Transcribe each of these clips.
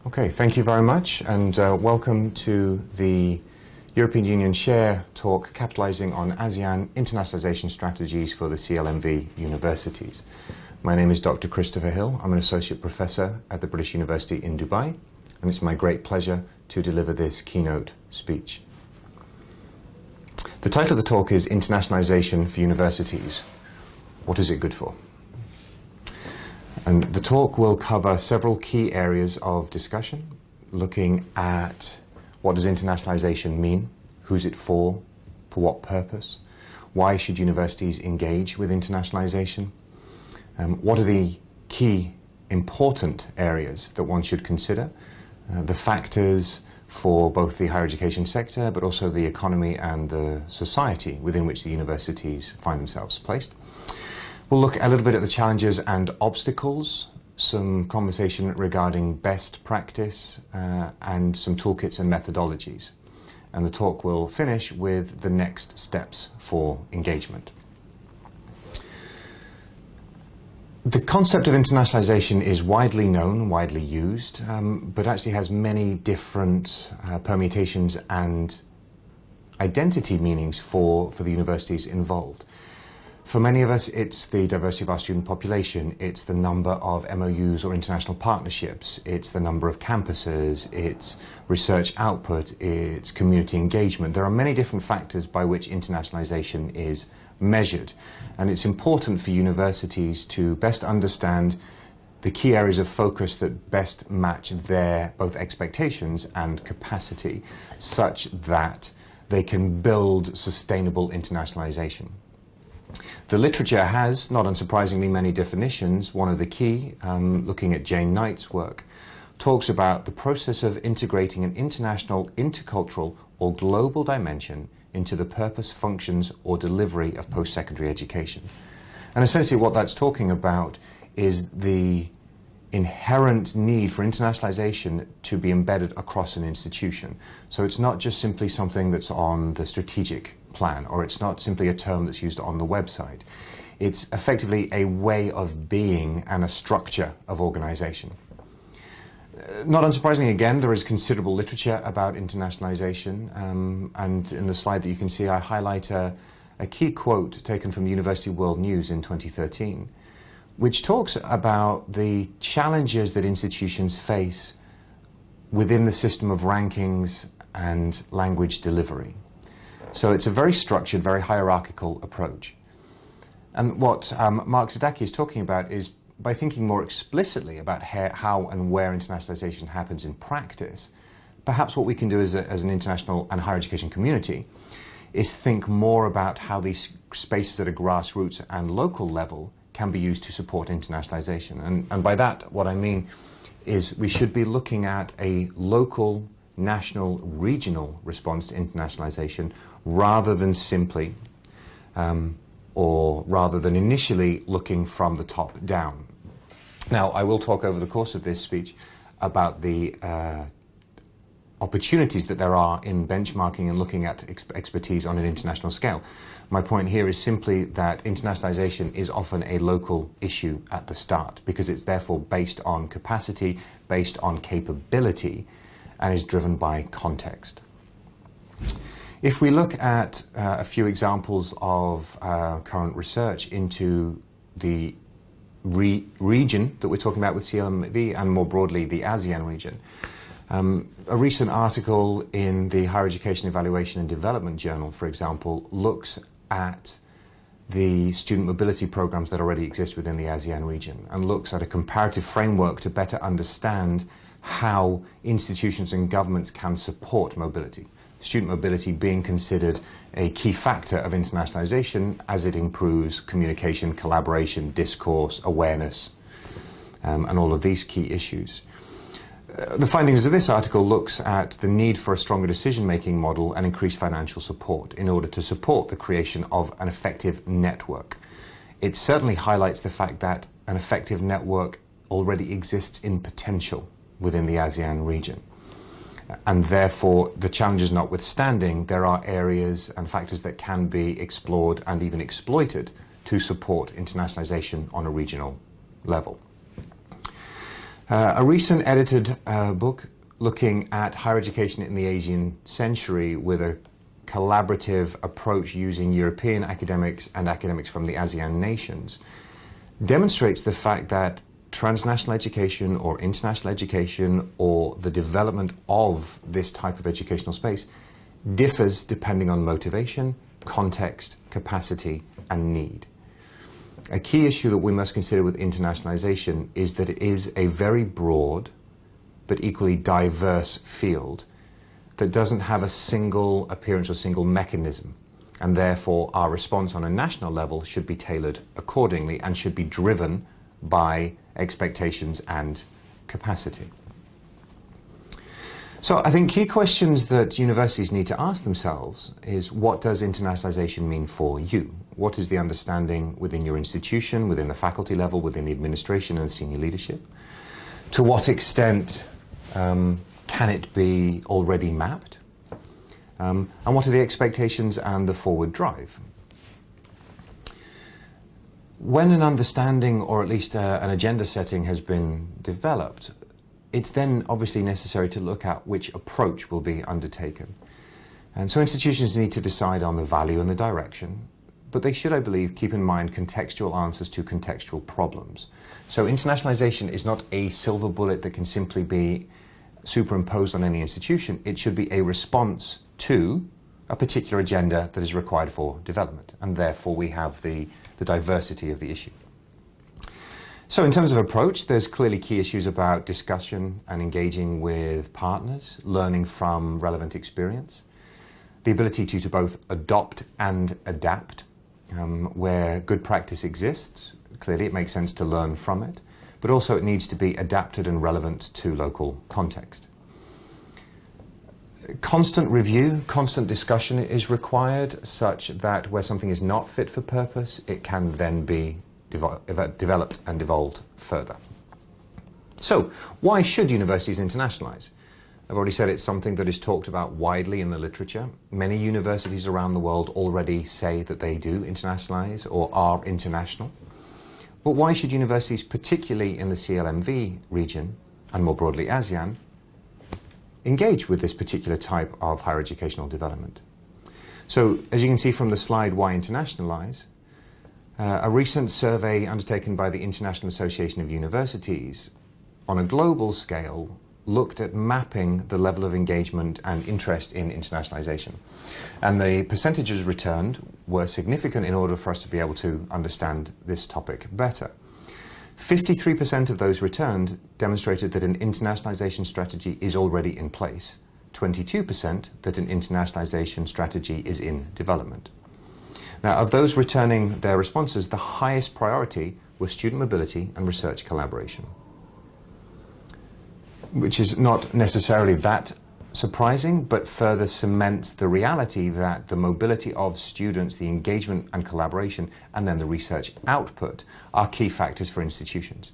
Okay, thank you very much, and welcome to the European Union Share talk, Capitalising on ASEAN Internationalisation Strategies for the CLMV Universities. My name is Dr. Christopher Hill. I'm an Associate Professor at the British University in Dubai, and it's my great pleasure to deliver this keynote speech. The title of the talk is Internationalisation for Universities. What is it good for? And the talk will cover several key areas of discussion, looking at what does internationalisation mean, who's it for what purpose, why should universities engage with internationalisation, what are the key important areas that one should consider, the factors for both the higher education sector but also the economy and the society within which the universities find themselves placed. We'll look a little bit at the challenges and obstacles, some conversation regarding best practice, and some toolkits and methodologies. And the talk will finish with the next steps for engagement. The concept of internationalisation is widely known, widely used, but actually has many different permutations and identity meanings for the universities involved. For many of us, it's the diversity of our student population, it's the number of MOUs or international partnerships, it's the number of campuses, it's research output, it's community engagement. There are many different factors by which internationalisation is measured, and it's important for universities to best understand the key areas of focus that best match their both expectations and capacity, such that they can build sustainable internationalisation. The literature has, not unsurprisingly, many definitions. One of the key, looking at Jane Knight's work, talks about the process of integrating an international, intercultural or global dimension into the purpose, functions or delivery of post-secondary education. And essentially what that's talking about is the inherent need for internationalisation to be embedded across an institution. So it's not just simply something that's on the strategic plan, or it's not simply a term that's used on the website. It's effectively a way of being and a structure of organisation. Not unsurprisingly, again, there is considerable literature about internationalisation, and in the slide that you can see I highlight a key quote taken from University World News in 2013, which talks about the challenges that institutions face within the system of rankings and language delivery. So it's a very structured, very hierarchical approach. And what Mark Zadaki is talking about is, by thinking more explicitly about how and where internationalisation happens in practice, perhaps what we can do as an international and higher education community is think more about how these spaces at a grassroots and local level can be used to support internationalisation. And by that, what I mean is we should be looking at a local, national, regional response to internationalisation rather than simply, or rather than initially looking from the top down. Now, I will talk over the course of this speech about the opportunities that there are in benchmarking and looking at expertise on an international scale. My point here is simply that internationalisation is often a local issue at the start, because it's therefore based on capacity, based on capability, and is driven by context. If we look at a few examples of current research into the region that we're talking about with CLMV, and more broadly the ASEAN region, a recent article in the Higher Education Evaluation and Development Journal, for example, looks at the student mobility programs that already exist within the ASEAN region and looks at a comparative framework to better understand how institutions and governments can support mobility. Student mobility being considered a key factor of internationalisation as it improves communication, collaboration, discourse, awareness, and all of these key issues. The findings of this article looks at the need for a stronger decision-making model and increased financial support in order to support the creation of an effective network. It certainly highlights the fact that an effective network already exists in potential within the ASEAN region. And therefore, the challenges notwithstanding, there are areas and factors that can be explored and even exploited to support internationalisation on a regional level. A recent edited book looking at higher education in the Asian century with a collaborative approach using European academics and academics from the ASEAN nations demonstrates the fact that transnational education or international education or the development of this type of educational space differs depending on motivation, context, capacity and need. A key issue that we must consider with internationalization is that it is a very broad but equally diverse field that doesn't have a single appearance or single mechanism, and therefore our response on a national level should be tailored accordingly and should be driven by expectations and capacity. So I think key questions that universities need to ask themselves is, what does internationalization mean for you? What is the understanding within your institution, within the faculty level, within the administration and senior leadership? To what extent can it be already mapped? And what are the expectations and the forward drive? When an understanding, or at least an agenda setting, has been developed, it's then obviously necessary to look at which approach will be undertaken. And so institutions need to decide on the value and the direction, but they should, I believe, keep in mind contextual answers to contextual problems. So internationalization is not a silver bullet that can simply be superimposed on any institution. It should be a response to a particular agenda that is required for development, and therefore we have the diversity of the issue. So in terms of approach, there's clearly key issues about discussion and engaging with partners, learning from relevant experience, the ability to both adopt and adapt. Where good practice exists, clearly it makes sense to learn from it, but also it needs to be adapted and relevant to local context. Constant review, constant discussion is required, such that where something is not fit for purpose, it can then be developed and evolved further. So, why should universities internationalize? I've already said it's something that is talked about widely in the literature. Many universities around the world already say that they do internationalize or are international. But why should universities, particularly in the CLMV region, and more broadly ASEAN, engage with this particular type of higher educational development? So, as you can see from the slide, Why Internationalise? A recent survey undertaken by the International Association of Universities on a global scale looked at mapping the level of engagement and interest in internationalization. And the percentages returned were significant in order for us to be able to understand this topic better. 53% of those returned demonstrated that an internationalization strategy is already in place. 22% that an internationalization strategy is in development. Now, of those returning their responses, the highest priority was student mobility and research collaboration, which is not necessarily that surprising, but further cements the reality that the mobility of students, the engagement and collaboration, and then the research output are key factors for institutions.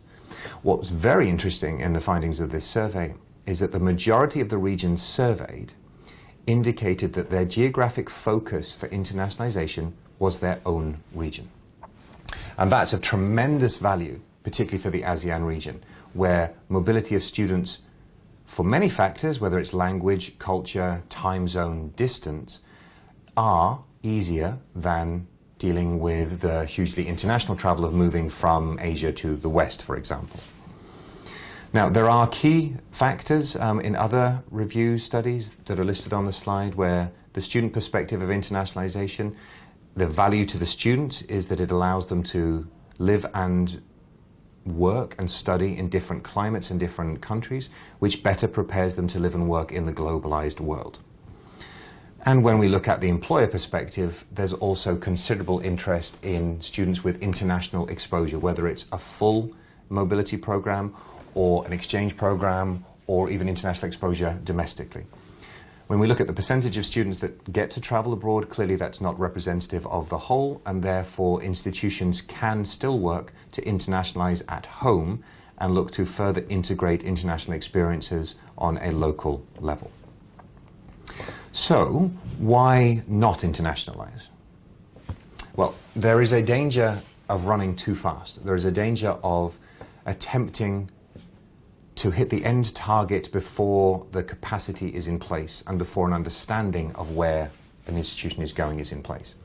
What was very interesting in the findings of this survey is that the majority of the regions surveyed indicated that their geographic focus for internationalization was their own region. And that's of tremendous value, particularly for the ASEAN region, where mobility of students, for many factors, whether it's language, culture, time zone, distance, are easier than dealing with the hugely international travel of moving from Asia to the West, for example. Now, there are key factors in other review studies that are listed on the slide where the student perspective of internationalization, the value to the students is that it allows them to live and work and study in different climates and different countries, which better prepares them to live and work in the globalized world. And when we look at the employer perspective, there's also considerable interest in students with international exposure, whether it's a full mobility program or an exchange program or even international exposure domestically. When we look at the percentage of students that get to travel abroad, clearly that's not representative of the whole, and therefore institutions can still work to internationalize at home and look to further integrate international experiences on a local level. So, why not internationalize? Well, there is a danger of running too fast. There is a danger of attempting to hit the end target before the capacity is in place and before an understanding of where an institution is going is in place.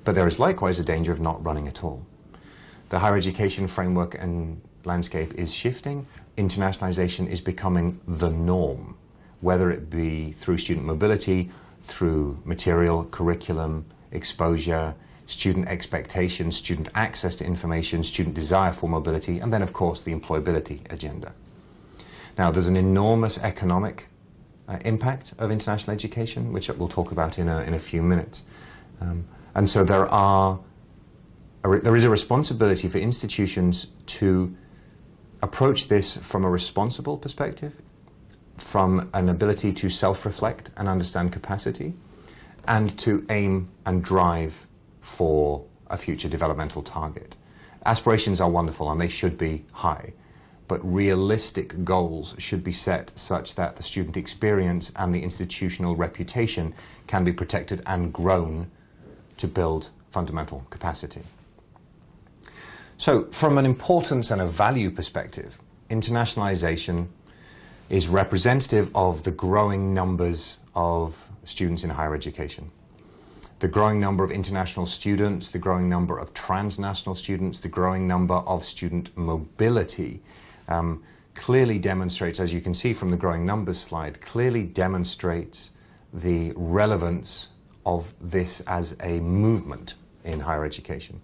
But there is likewise a danger of not running at all. The higher education framework and landscape is shifting. Internationalization is becoming the norm, whether it be through student mobility, through material, curriculum, exposure, student expectations, student access to information, student desire for mobility, and then of course the employability agenda. Now there's an enormous economic impact of international education, which we'll talk about in a few minutes. And so there is a responsibility for institutions to approach this from a responsible perspective, from an ability to self-reflect and understand capacity, and to aim and drive for a future developmental target. Aspirations are wonderful and they should be high, but realistic goals should be set such that the student experience and the institutional reputation can be protected and grown to build fundamental capacity. So from an importance and a value perspective, internationalization is representative of the growing numbers of students in higher education. The growing number of international students, the growing number of transnational students, the growing number of student mobility clearly demonstrates, as you can see from the growing numbers slide, clearly demonstrates the relevance of this as a movement in higher education.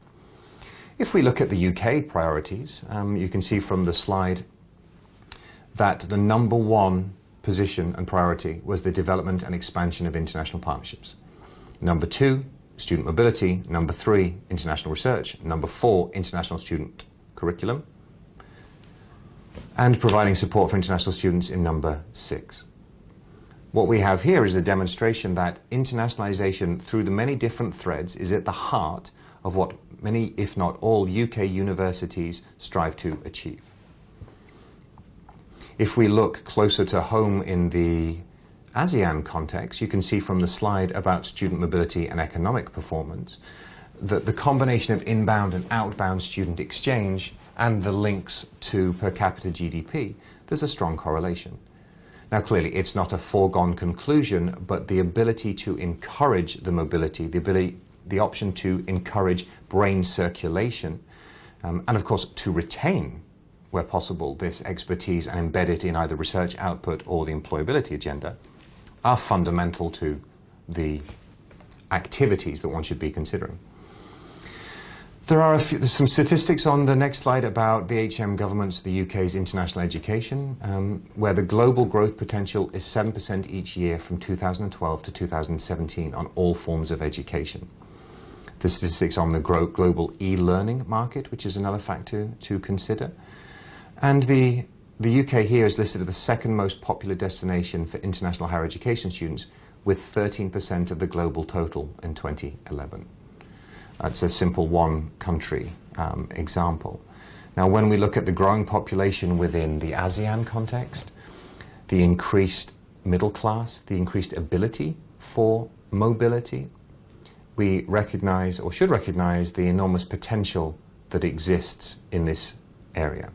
If we look at the UK priorities, you can see from the slide that the number one position and priority was the development and expansion of international partnerships. Number two, student mobility. Number three, international research. Number four, international student curriculum. And providing support for international students in number six. What we have here is a demonstration that internationalization through the many different threads is at the heart of what many, if not all, UK universities strive to achieve. If we look closer to home in the ASEAN context, you can see from the slide about student mobility and economic performance that the combination of inbound and outbound student exchange and the links to per capita GDP, there's a strong correlation. Now clearly it's not a foregone conclusion, but the ability to encourage the mobility, the option to encourage brain circulation, and of course to retain, where possible, this expertise and embed it in either research output or the employability agenda, are fundamental to the activities that one should be considering. There's some statistics on the next slide about the HM government's, the UK's international education, where the global growth potential is 7% each year from 2012 to 2017 on all forms of education. The statistics on the global e-learning market, which is another factor to consider. And the UK here is listed as the second most popular destination for international higher education students, with 13% of the global total in 2011. That's a simple one country example. Now when we look at the growing population within the ASEAN context, the increased middle class, the increased ability for mobility, we recognize, or should recognize, the enormous potential that exists in this area.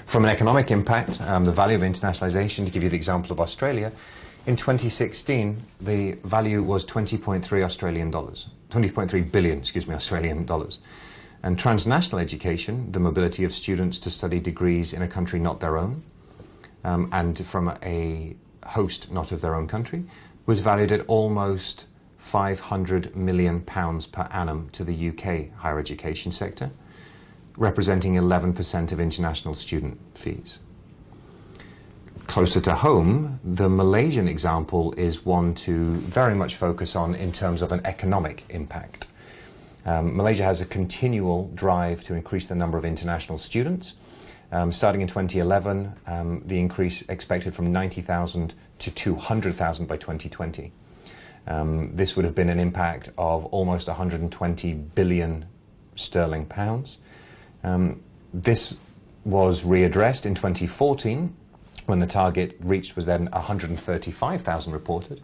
From an economic impact, the value of internationalization, to give you the example of Australia, in 2016, the value was 20.3 billion, Australian dollars. And transnational education, the mobility of students to study degrees in a country not their own, and from a host not of their own country, was valued at almost £500 million per annum to the UK higher education sector, representing 11% of international student fees. Closer to home, the Malaysian example is one to very much focus on in terms of an economic impact. Malaysia has a continual drive to increase the number of international students. Starting in 2011, the increase expected from 90,000 to 200,000 by 2020. This would have been an impact of almost 120 billion sterling pounds. This was readdressed in 2014, when the target reached was then 135,000 reported,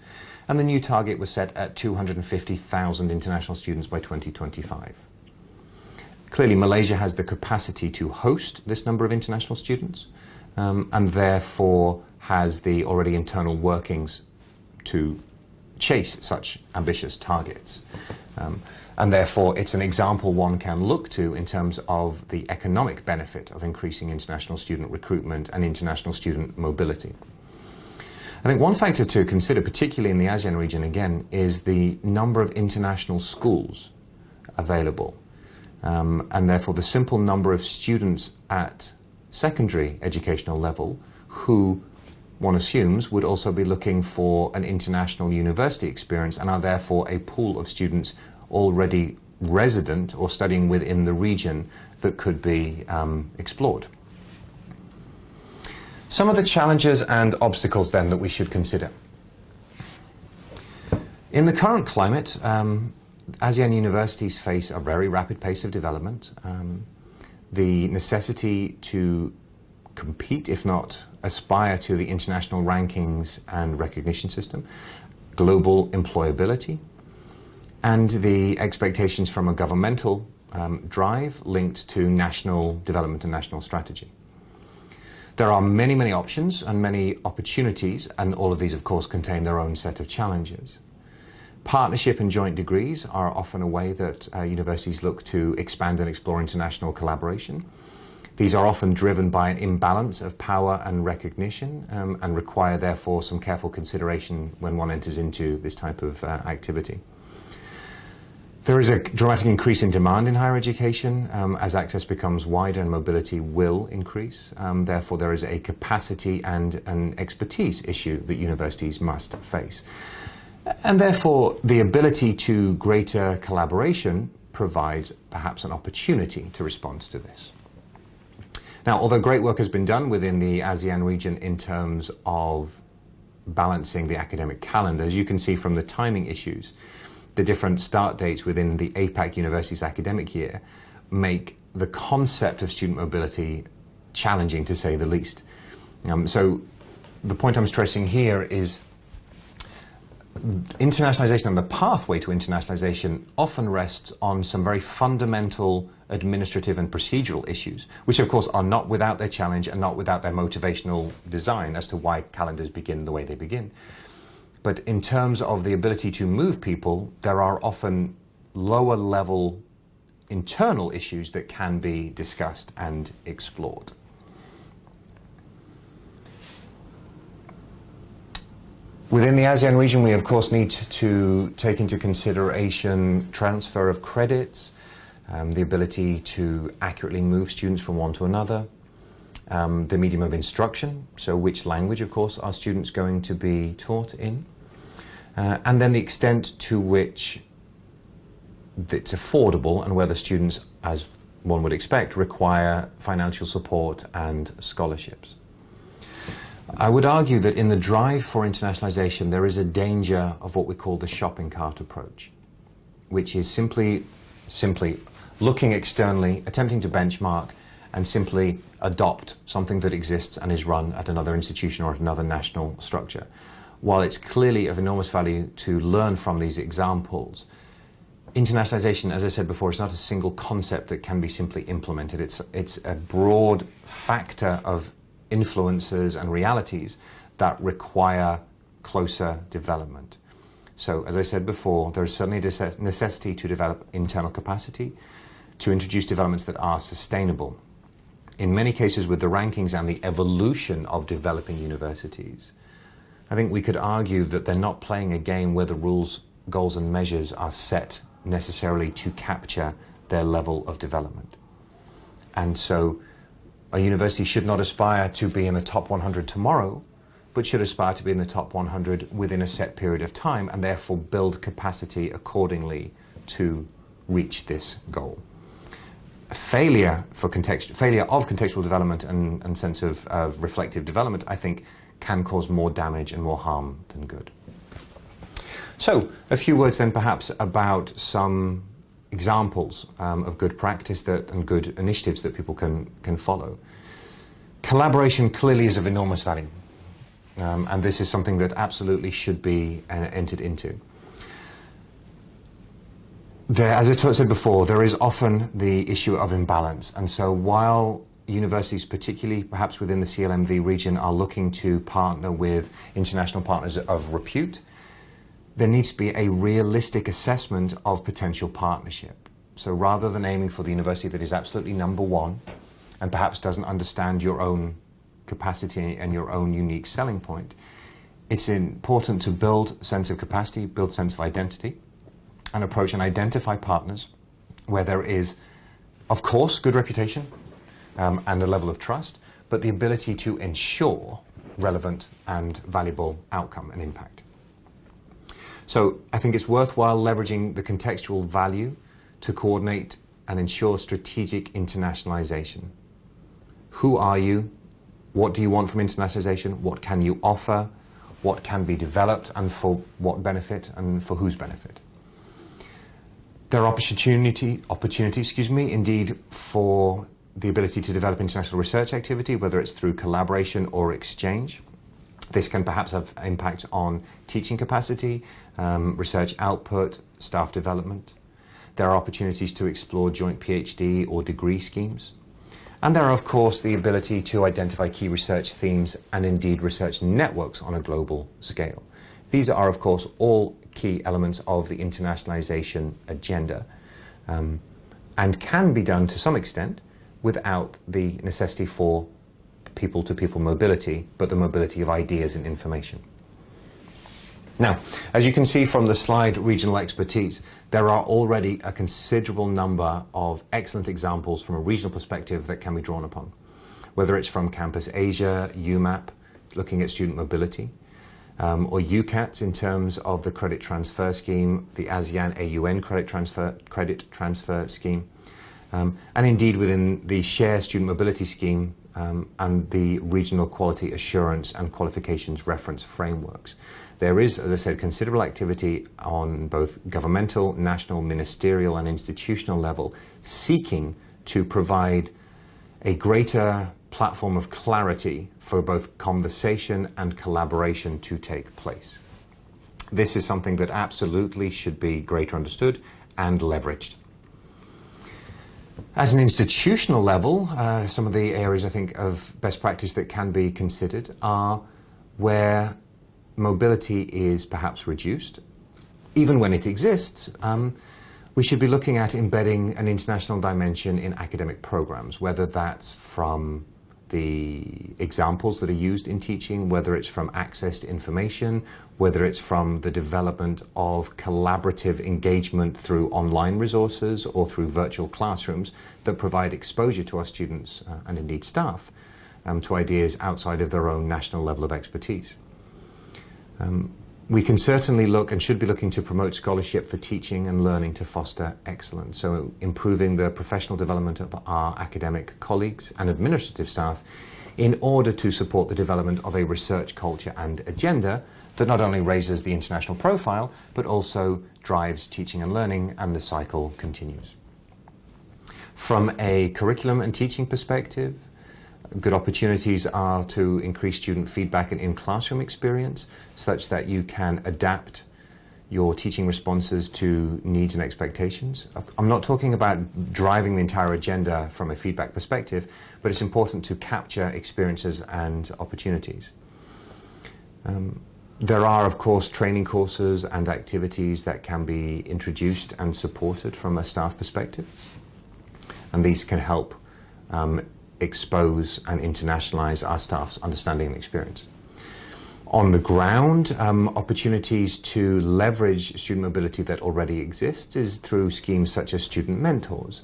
and the new target was set at 250,000 international students by 2025. Clearly, Malaysia has the capacity to host this number of international students. and therefore has the already internal workings to chase such ambitious targets. And therefore it's an example one can look to in terms of the economic benefit of increasing international student recruitment and international student mobility. I think one factor to consider, particularly in the ASEAN region again, is the number of international schools available. And therefore the simple number of students at secondary educational level who, one assumes, would also be looking for an international university experience and are therefore a pool of students already resident or studying within the region that could be explored. Some of the challenges and obstacles then that we should consider. In the current climate, ASEAN universities face a very rapid pace of development. The necessity to compete, if not aspire to, the international rankings and recognition system, global employability, and the expectations from a governmental drive linked to national development and national strategy. There are many, many options and many opportunities, and all of these, of course, contain their own set of challenges. Partnership and joint degrees are often a way that universities look to expand and explore international collaboration. These are often driven by an imbalance of power and recognition and require, therefore, some careful consideration when one enters into this type of activity. There is a dramatic increase in demand in higher education as access becomes wider and mobility will increase. Therefore, there is a capacity and an expertise issue that universities must face. And therefore, the ability to greater collaboration provides perhaps an opportunity to respond to this. Now, although great work has been done within the ASEAN region in terms of balancing the academic calendar, as you can see from the timing issues, the different start dates within the APAC university's academic year make the concept of student mobility challenging, to say the least. So the point I'm stressing here is internationalization and the pathway to internationalization often rests on some very fundamental administrative and procedural issues, which of course are not without their challenge and not without their motivational design as to why calendars begin the way they begin. But in terms of the ability to move people, there are often lower level internal issues that can be discussed and explored. Within the ASEAN region, we of course need to take into consideration transfer of credits, the ability to accurately move students from one to another, the medium of instruction, so which language of course are students going to be taught in, and then the extent to which it's affordable and whether students, as one would expect, require financial support and scholarships. I would argue that in the drive for internationalization there is a danger of what we call the shopping cart approach, which is simply looking externally, attempting to benchmark and simply adopt something that exists and is run at another institution or at another national structure. While it's clearly of enormous value to learn from these examples, internationalization, as I said before, is not a single concept that can be simply implemented. It's a broad factor of influences and realities that require closer development. So, as I said before, there is certainly a necessity to develop internal capacity, to introduce developments that are sustainable. In many cases, with the rankings and the evolution of developing universities, I think we could argue that they're not playing a game where the rules, goals and measures are set necessarily to capture their level of development. And so a university should not aspire to be in the top 100 tomorrow, but should aspire to be in the top 100 within a set period of time and therefore build capacity accordingly to reach this goal. Failure of contextual development and sense of reflective development, I think, can cause more damage and more harm than good. So, a few words then perhaps about some examples of good practice and good initiatives that people can follow. Collaboration clearly is of enormous value, and this is something that absolutely should be entered into. As I said before, there is often the issue of imbalance, and so while universities, particularly perhaps within the CLMV region, are looking to partner with international partners of repute, there needs to be a realistic assessment of potential partnership. So rather than aiming for the university that is absolutely number one and perhaps doesn't understand your own capacity and your own unique selling point, it's important to build sense of capacity, build sense of identity, and approach and identify partners where there is, of course, good reputation and a level of trust, but the ability to ensure relevant and valuable outcome and impact. So I think it's worthwhile leveraging the contextual value to coordinate and ensure strategic internationalization. Who are you? What do you want from internationalization? What can you offer? What can be developed, and for what benefit and for whose benefit? There are opportunities, indeed, for the ability to develop international research activity, whether it's through collaboration or exchange. This can perhaps have impact on teaching capacity, research output, staff development. There are opportunities to explore joint PhD or degree schemes. And there are, of course, the ability to identify key research themes and indeed research networks on a global scale. These are, of course, all key elements of the internationalization agenda and can be done to some extent without the necessity for people-to-people mobility, but the mobility of ideas and information. Now, as you can see from the slide regional expertise, there are already a considerable number of excellent examples from a regional perspective that can be drawn upon, whether it's from Campus Asia, UMAP, looking at student mobility, or UCAT in terms of the credit transfer scheme, the ASEAN AUN credit transfer scheme, and indeed within the Share Student Mobility Scheme and the Regional Quality Assurance and Qualifications Reference Frameworks. There is, as I said, considerable activity on both governmental, national, ministerial and institutional level seeking to provide a greater platform of clarity for both conversation and collaboration to take place. This is something that absolutely should be greater understood and leveraged. As an institutional level, some of the areas I think of best practice that can be considered are where mobility is perhaps reduced. Even when it exists, we should be looking at embedding an international dimension in academic programs, whether that's from the examples that are used in teaching, whether it's from access to information, whether it's from the development of collaborative engagement through online resources or through virtual classrooms that provide exposure to our students and indeed staff to ideas outside of their own national level of expertise. We can certainly look and should be looking to promote scholarship for teaching and learning to foster excellence. So improving the professional development of our academic colleagues and administrative staff in order to support the development of a research culture and agenda that not only raises the international profile, but also drives teaching and learning, and the cycle continues. From a curriculum and teaching perspective, good opportunities are to increase student feedback and in-classroom experience such that you can adapt your teaching responses to needs and expectations. I'm not talking about driving the entire agenda from a feedback perspective, but it's important to capture experiences and opportunities. There are, of course, training courses and activities that can be introduced and supported from a staff perspective, and these can help expose and internationalize our staff's understanding and experience. On the ground, opportunities to leverage student mobility that already exists is through schemes such as student mentors.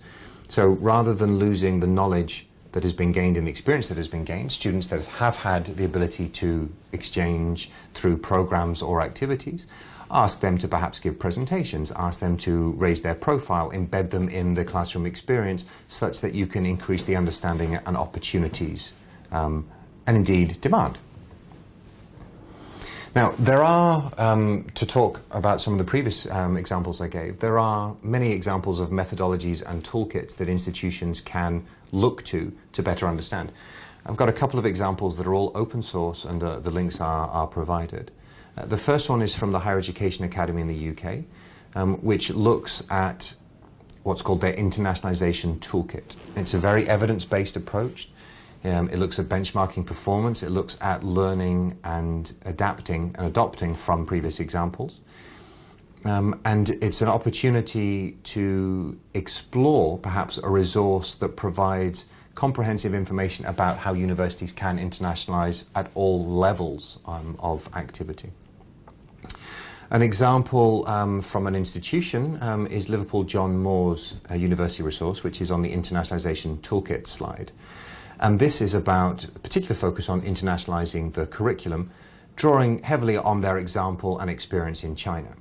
So rather than losing the knowledge that has been gained and the experience that has been gained, students that have had the ability to exchange through programs or activities, ask them to perhaps give presentations, ask them to raise their profile, embed them in the classroom experience such that you can increase the understanding and opportunities and indeed demand. Now, there are, to talk about some of the previous examples I gave, there are many examples of methodologies and toolkits that institutions can look to better understand. I've got a couple of examples that are all open source, and the links are provided. The first one is from the Higher Education Academy in the UK, which looks at what's called their Internationalisation Toolkit. It's a very evidence-based approach. It looks at benchmarking performance, it looks at learning and adapting and adopting from previous examples. And it's an opportunity to explore perhaps a resource that provides comprehensive information about how universities can internationalise at all levels of activity. An example from an institution is Liverpool John Moores University resource, which is on the Internationalisation Toolkit slide. And this is about a particular focus on internationalising the curriculum, drawing heavily on their example and experience in China.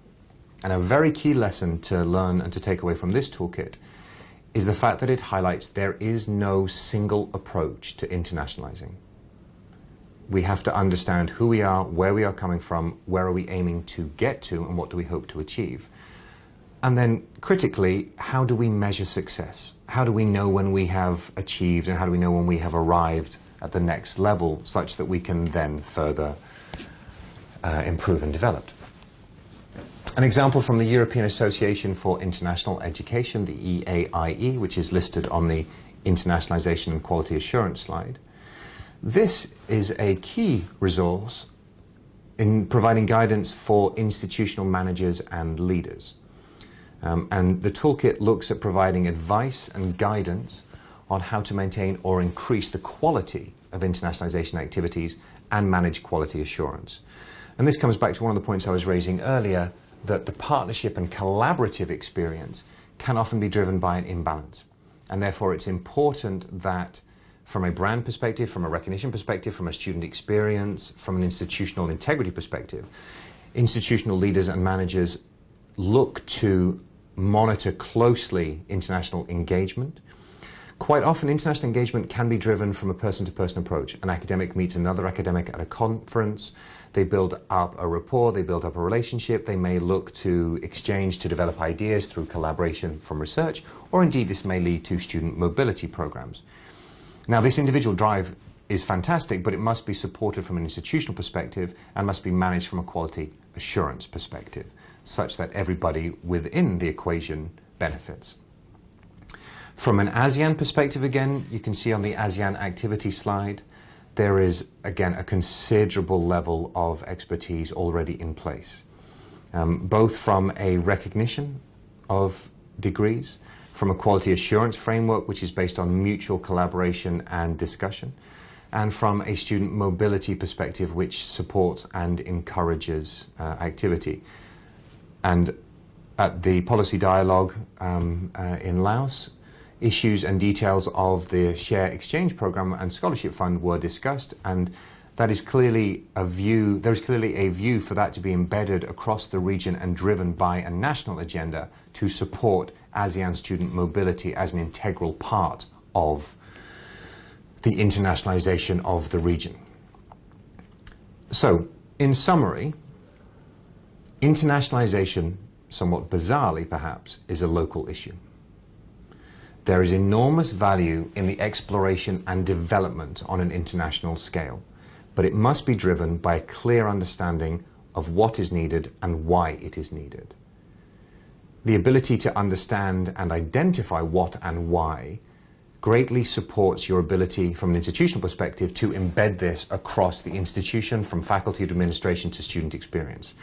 And a very key lesson to learn and to take away from this toolkit is the fact that it highlights there is no single approach to internationalising. We have to understand who we are, where we are coming from, where are we aiming to get to, and what do we hope to achieve. And then, critically, how do we measure success? How do we know when we have achieved, and how do we know when we have arrived at the next level, such that we can then further improve and develop? An example from the European Association for International Education, the EAIE, which is listed on the Internationalisation and Quality Assurance slide. This is a key resource in providing guidance for institutional managers and leaders. And the toolkit looks at providing advice and guidance on how to maintain or increase the quality of internationalisation activities and manage quality assurance. And this comes back to one of the points I was raising earlier, that the partnership and collaborative experience can often be driven by an imbalance. And therefore it's important that from a brand perspective, from a recognition perspective, from a student experience, from an institutional integrity perspective, institutional leaders and managers look to monitor closely international engagement. Quite often international engagement can be driven from a person-to-person approach. An academic meets another academic at a conference, they build up a rapport, they build up a relationship, they may look to exchange, to develop ideas through collaboration from research, or indeed this may lead to student mobility programs. Now this individual drive is fantastic, but it must be supported from an institutional perspective and must be managed from a quality assurance perspective, such that everybody within the equation benefits. From an ASEAN perspective again, you can see on the ASEAN activity slide, there is again a considerable level of expertise already in place, both from a recognition of degrees, from a quality assurance framework which is based on mutual collaboration and discussion, and from a student mobility perspective which supports and encourages activity. And at the policy dialogue in Laos, issues and details of the Share Exchange Programme and Scholarship Fund were discussed, and that is clearly a view, there is clearly a view for that to be embedded across the region and driven by a national agenda to support ASEAN student mobility as an integral part of the internationalisation of the region. So, in summary, internationalisation, somewhat bizarrely perhaps, is a local issue. There is enormous value in the exploration and development on an international scale, but it must be driven by a clear understanding of what is needed and why it is needed. The ability to understand and identify what and why greatly supports your ability from an institutional perspective to embed this across the institution, from faculty to administration to student experience.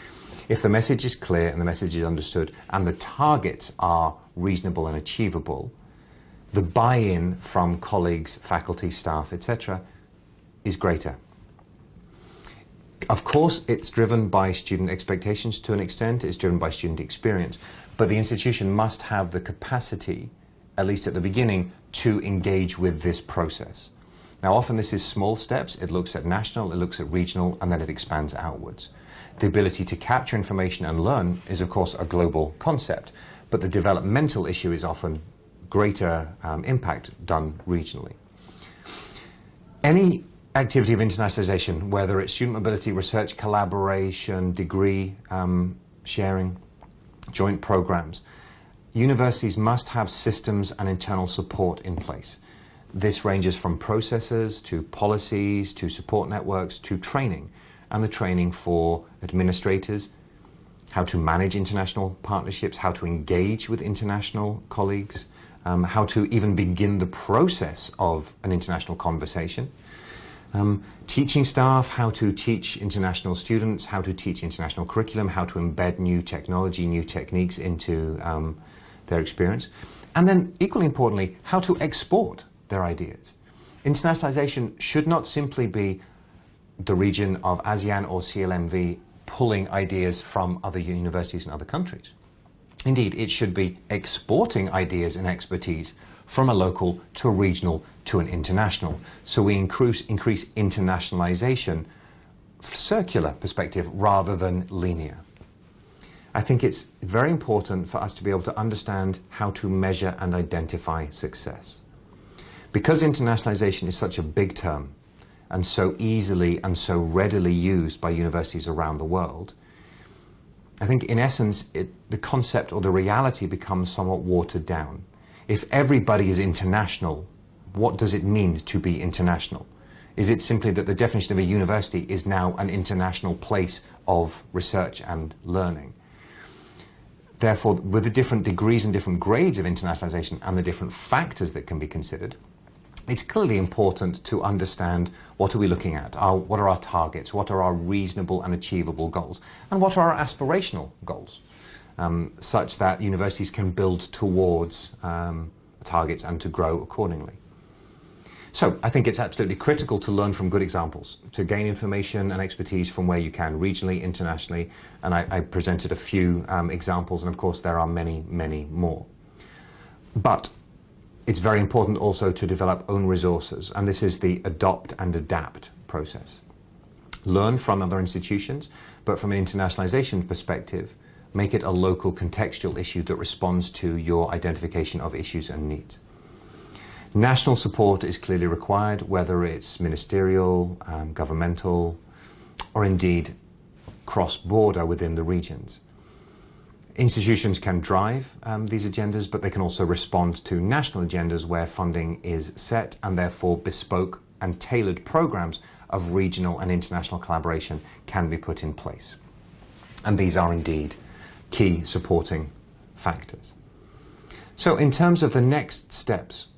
If the message is clear and the message is understood and the targets are reasonable and achievable, the buy-in from colleagues, faculty, staff, etc. is greater. Of course, it's driven by student expectations to an extent, it's driven by student experience, but the institution must have the capacity, at least at the beginning, to engage with this process. Now, often this is small steps. It looks at national, it looks at regional, and then it expands outwards. The ability to capture information and learn is, of course, a global concept, but the developmental issue is often greater impact done regionally. Any activity of internationalisation, whether it's student mobility, research collaboration, degree sharing, joint programs, universities must have systems and internal support in place. This ranges from processes to policies to support networks to training, and the training for administrators, how to manage international partnerships, how to engage with international colleagues, how to even begin the process of an international conversation. Teaching staff, how to teach international students, how to teach international curriculum, how to embed new technology, new techniques into their experience. And then, equally importantly, how to export their ideas. Internationalization should not simply be the region of ASEAN or CLMV pulling ideas from other universities and other countries. Indeed, it should be exporting ideas and expertise from a local to a regional to an international. So we increase internationalization, circular perspective rather than linear. I think it's very important for us to be able to understand how to measure and identify success. Because internationalization is such a big term and so easily and so readily used by universities around the world, I think in essence the concept or the reality becomes somewhat watered down. If everybody is international, what does it mean to be international? Is it simply that the definition of a university is now an international place of research and learning? Therefore, with the different degrees and different grades of internationalization and the different factors that can be considered, it's clearly important to understand what are we looking at, what are our targets, what are our reasonable and achievable goals, and what are our aspirational goals, such that universities can build towards targets and to grow accordingly. So I think it's absolutely critical to learn from good examples, to gain information and expertise from where you can, regionally, internationally, and I presented a few examples, and of course there are many, many more. But it's very important also to develop own resources, and this is the adopt and adapt process. Learn from other institutions, but from an internationalization perspective, make it a local contextual issue that responds to your identification of issues and needs. National support is clearly required, whether it's ministerial, governmental, or indeed cross-border within the regions. Institutions can drive these agendas, but they can also respond to national agendas where funding is set, and therefore bespoke and tailored programs of regional and international collaboration can be put in place. And these are indeed key supporting factors. So in terms of the next steps,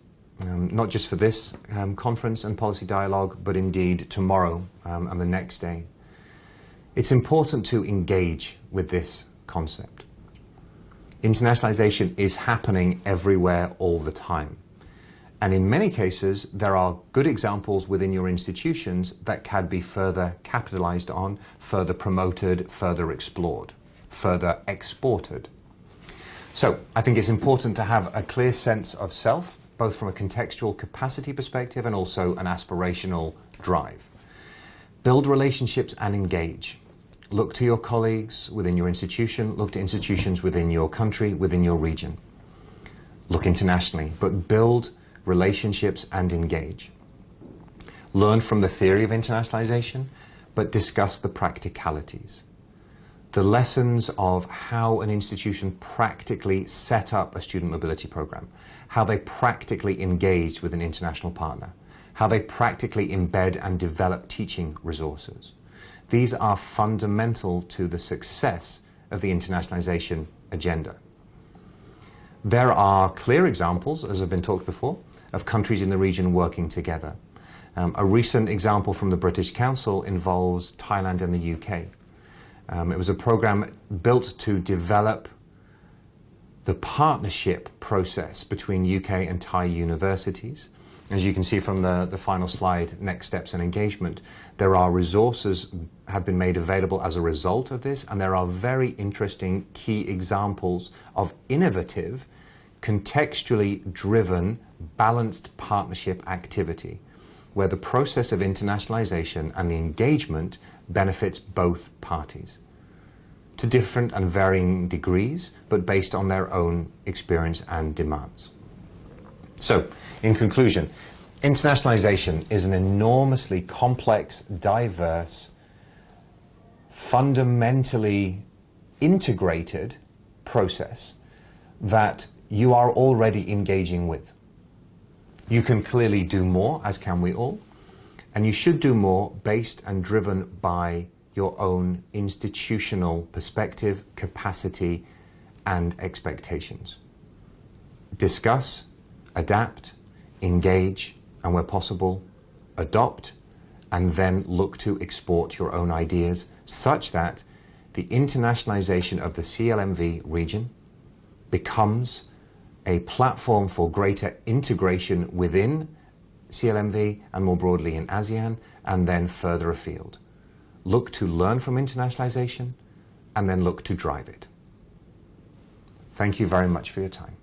not just for this conference and policy dialogue, but indeed tomorrow and the next day, it's important to engage with this concept. Internationalization is happening everywhere all the time. And in many cases, there are good examples within your institutions that can be further capitalized on, further promoted, further explored, further exported. So I think it's important to have a clear sense of self, both from a contextual capacity perspective and also an aspirational drive. Build relationships and engage. Look to your colleagues within your institution, look to institutions within your country, within your region. Look internationally, but build relationships and engage. Learn from the theory of internationalization, but discuss the practicalities. The lessons of how an institution practically set up a student mobility program, how they practically engage with an international partner, how they practically embed and develop teaching resources. These are fundamental to the success of the internationalization agenda. There are clear examples, as have been talked before, of countries in the region working together. A recent example from the British Council involves Thailand and the UK. It was a program built to develop the partnership process between UK and Thai universities. As you can see from the final slide, next steps and engagement, there are resources have been made available as a result of this, and there are very interesting key examples of innovative, contextually driven, balanced partnership activity, where the process of internationalization and the engagement benefits both parties to different and varying degrees, but based on their own experience and demands. So, in conclusion, internationalization is an enormously complex, diverse, fundamentally integrated process that you are already engaging with. You can clearly do more, as can we all, and you should do more based and driven by your own institutional perspective, capacity, and expectations. Discuss, adapt, engage, and where possible, adopt, and then look to export your own ideas such that the internationalization of the CLMV region becomes a platform for greater integration within CLMV and more broadly in ASEAN, and then further afield. Look to learn from internationalization and then look to drive it. Thank you very much for your time.